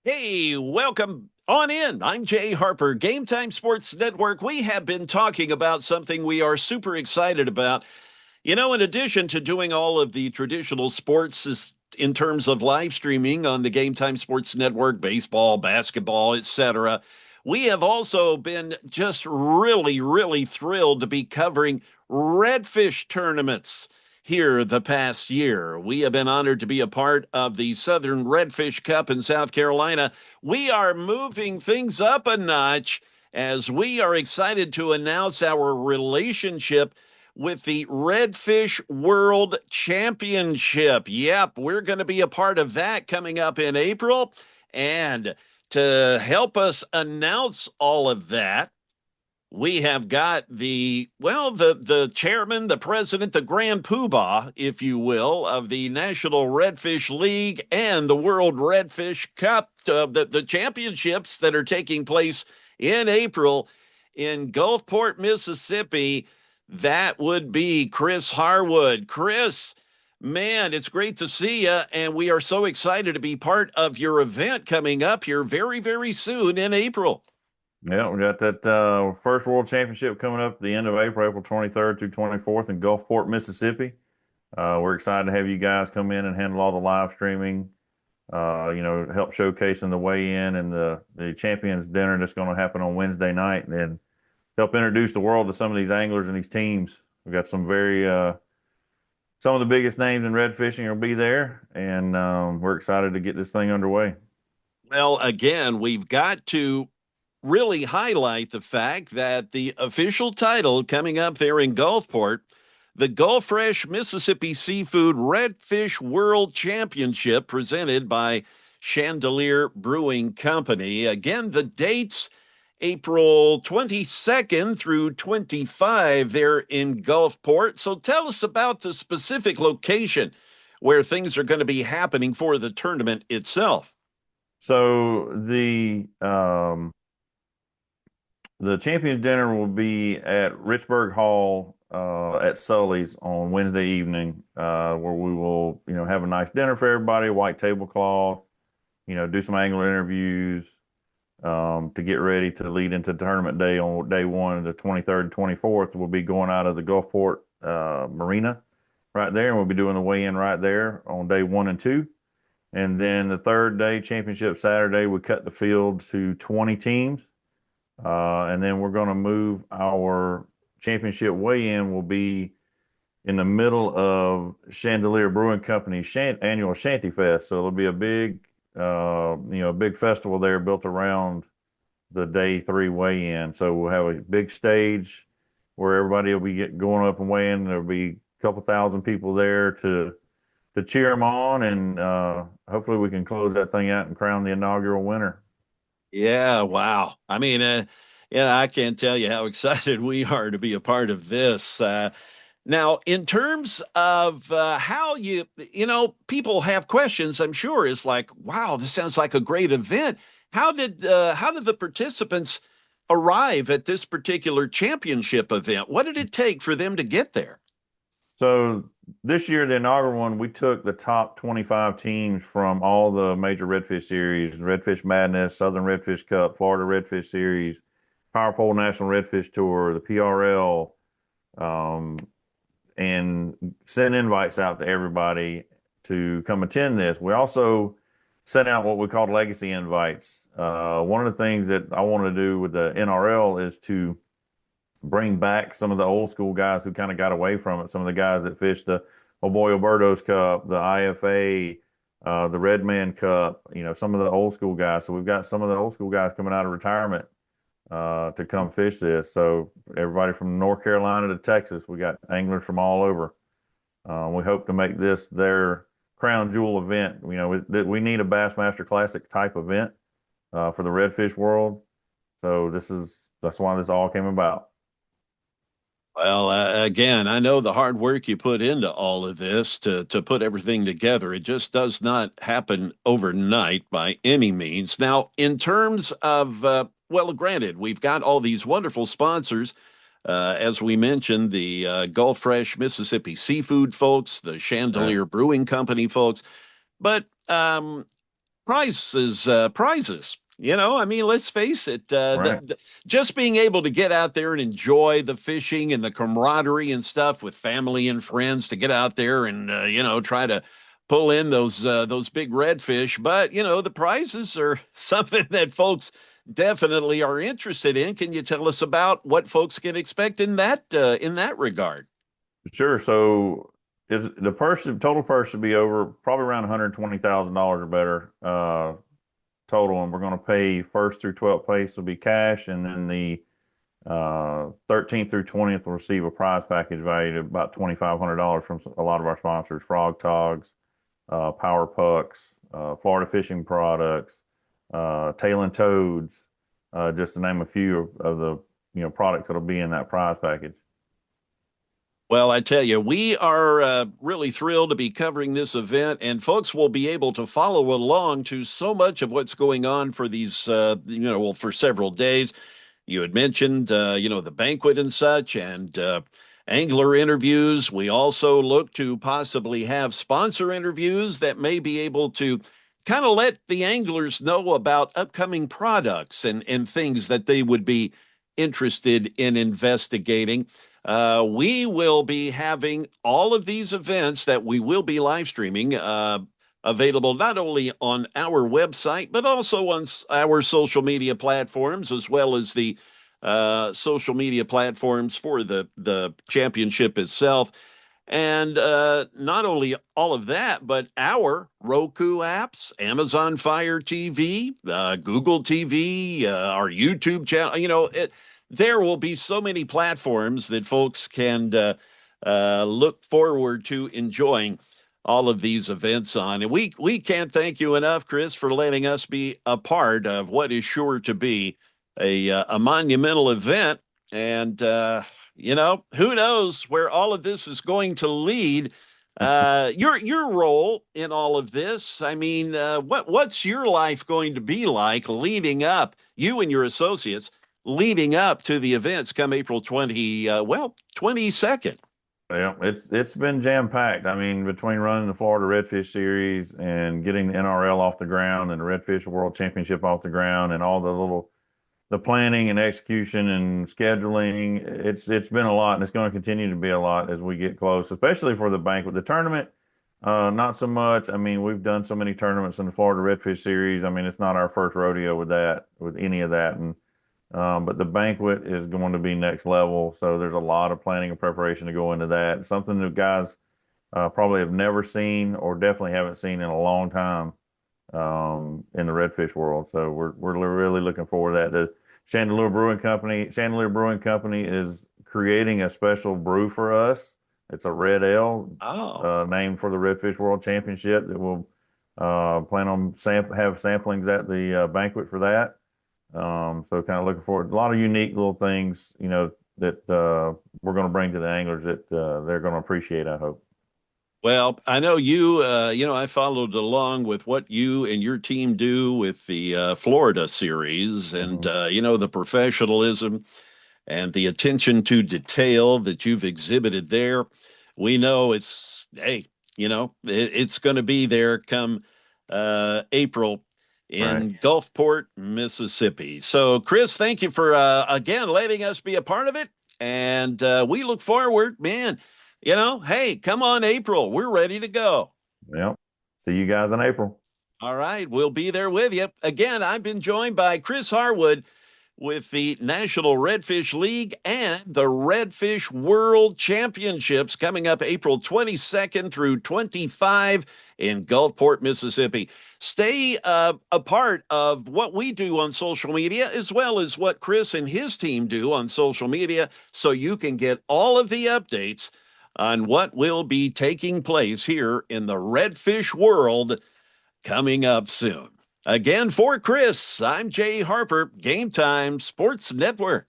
Hey, welcome on in. I'm Jay Harper, Game Time Sports Network. We have been talking about something we are super excited about. In addition to doing all of the traditional sports in terms of live streaming on the Game Time Sports Network, baseball, basketball, etc., we have also been just really, really thrilled to be covering redfish tournaments here the past year. We have been honored to be a part of the Southern Redfish Cup in South Carolina. We are moving things up a notch as we are excited to announce our relationship with the Redfish World Championship. Yep, we're going to be a part of that coming up in April. And to help us announce all of that, we have got the chairman, the president, the grand poobah, if you will, of the National Redfish League and the World Redfish Cup, the championships that are taking place in April in Gulfport, Mississippi. That would be Chris Harwood. Chris, man, it's great to see you, and we are so excited to be part of your event coming up here very, very soon in April. Yeah, we got that first World Championship coming up at the end of April, April 23rd through 24th in Gulfport, Mississippi. We're excited to have you guys come in and handle all the live streaming, help showcasing the weigh-in and the champions dinner that's going to happen on Wednesday night and help introduce the world to some of these anglers and these teams. We've got some of the biggest names in red fishing will be there, and we're excited to get this thing underway. Well, again, we've got to really highlight the fact that the official title coming up there in Gulfport, the Gulfresh Mississippi Seafood Redfish World Championship, presented by Chandelier Brewing Company. Again, the dates April 22nd through 25 there in Gulfport. So tell us about the specific location where things are going to be happening for the tournament itself. So the champions dinner will be at Richburg Hall at Sully's on Wednesday evening, where we will, have a nice dinner for everybody, white tablecloth, do some angler interviews to get ready to lead into tournament day on day one, the 23rd and 24th. We'll be going out of the Gulfport Marina right there, and we'll be doing the weigh-in right there on day one and two. And then the third day, championship Saturday, we cut the field to 20 teams. And then we're going to move our championship weigh-in will be in the middle of Chandelier Brewing Company's annual Shanty Fest. So it'll be a big festival there built around the day three weigh-in. So we'll have a big stage where everybody will be going up and weighing. There'll be a couple thousand people there to cheer them on, and hopefully we can close that thing out and crown the inaugural winner. Yeah, wow. I mean, I can't tell you how excited we are to be a part of this. Now, in terms of how people have questions, I'm sure is like, wow, this sounds like a great event. How did the participants arrive at this particular championship event? What did it take for them to get there? So this year, the inaugural one, we took the top 25 teams from all the major redfish series: Redfish Madness, Southern Redfish Cup, Florida Redfish Series, Power Pole National Redfish Tour, the PRL, um, and sent invites out to everybody to come attend this. We also sent out what we called legacy invites. One of the things that I want to do with the NRL is to bring back some of the old school guys who kind of got away from it. Some of the guys that fished the Oboy Alberto's Cup, the IFA, the Redman Cup, some of the old school guys. So we've got some of the old school guys coming out of retirement to come fish this. So everybody from North Carolina to Texas, we got anglers from all over. We hope to make this their crown jewel event. We need a Bassmaster Classic type event for the redfish world. So that's why this all came about. Well, again, I know the hard work you put into all of this to put everything together. It just does not happen overnight by any means. Now, in terms of, well, granted, we've got all these wonderful sponsors. As we mentioned, the Gulf Fresh Mississippi Seafood folks, the Right. Chandelier Brewing Company folks. But prizes. I mean, let's face it, Right. just being able to get out there and enjoy the fishing and the camaraderie and stuff with family and friends to get out there and, try to pull in those big redfish. But, the prizes are something that folks definitely are interested in. Can you tell us about what folks can expect in that regard? Sure. So if the total purse should be over probably around $120,000 or better total, and we're going to pay first through 12th place will be cash, and then the 13th through 20th will receive a prize package valued at about $2,500 from a lot of our sponsors: Frog Togs, Power Pucks, Florida Fishing Products, Tail and Toads, just to name a few of the products that'll be in that prize package. Well, I tell you, we are really thrilled to be covering this event, and folks will be able to follow along to so much of what's going on for these, well, for several days. You had mentioned, the banquet and such, and angler interviews. We also look to possibly have sponsor interviews that may be able to kind of let the anglers know about upcoming products and things that they would be interested in investigating. We will be having all of these events that we will be live streaming available not only on our website, but also on our social media platforms, as well as the social media platforms for the championship itself. And not only all of that, but our Roku apps, Amazon Fire TV, Google TV, our YouTube channel. There will be so many platforms that folks can look forward to enjoying all of these events on. And we can't thank you enough, Chris, for letting us be a part of what is sure to be a monumental event. And who knows where all of this is going to lead. Your role in all of this. I mean, what's your life going to be like leading up? You and your associates leading up to the events come April 22nd. Yeah, it's been jam packed. I mean, between running the Florida Redfish Series and getting the NRL off the ground and the Redfish World Championship off the ground and all the planning and execution and scheduling, it's been a lot, and it's going to continue to be a lot as we get close, especially for the banquet. The tournament, not so much. I mean, we've done so many tournaments in the Florida Redfish Series. I mean, it's not our first rodeo with any of that, and but the banquet is going to be next level. So there's a lot of planning and preparation to go into that. Something that guys probably have never seen, or definitely haven't seen in a long time in the redfish world. So we're really looking forward to that. The Chandelier Brewing Company is creating a special brew for us. It's a red ale, named for the Redfish World Championship, that we'll plan on have samplings at the banquet for that. So kind of looking forward. A lot of unique little things, that we're going to bring to the anglers that they're going to appreciate, I hope. Well, I know you, I followed along with what you and your team do with the Florida series and, Mhm. the professionalism and the attention to detail that you've exhibited there. We know hey, it's going to be there come April Right. in Gulfport, Mississippi. So, Chris, thank you for again letting us be a part of it, and we look forward, man. Hey, come on, April, we're ready to go. Yep. See you guys in April. All right, we'll be there with you. Again, I've been joined by Chris Harwood with the National Redfish League and the Redfish World Championships coming up April 22nd through 25 in Gulfport, Mississippi. Stay a part of what we do on social media, as well as what Chris and his team do on social media, so you can get all of the updates on what will be taking place here in the redfish world coming up soon. Again, for Chris, I'm Jay Harper, Game Time Sports Network.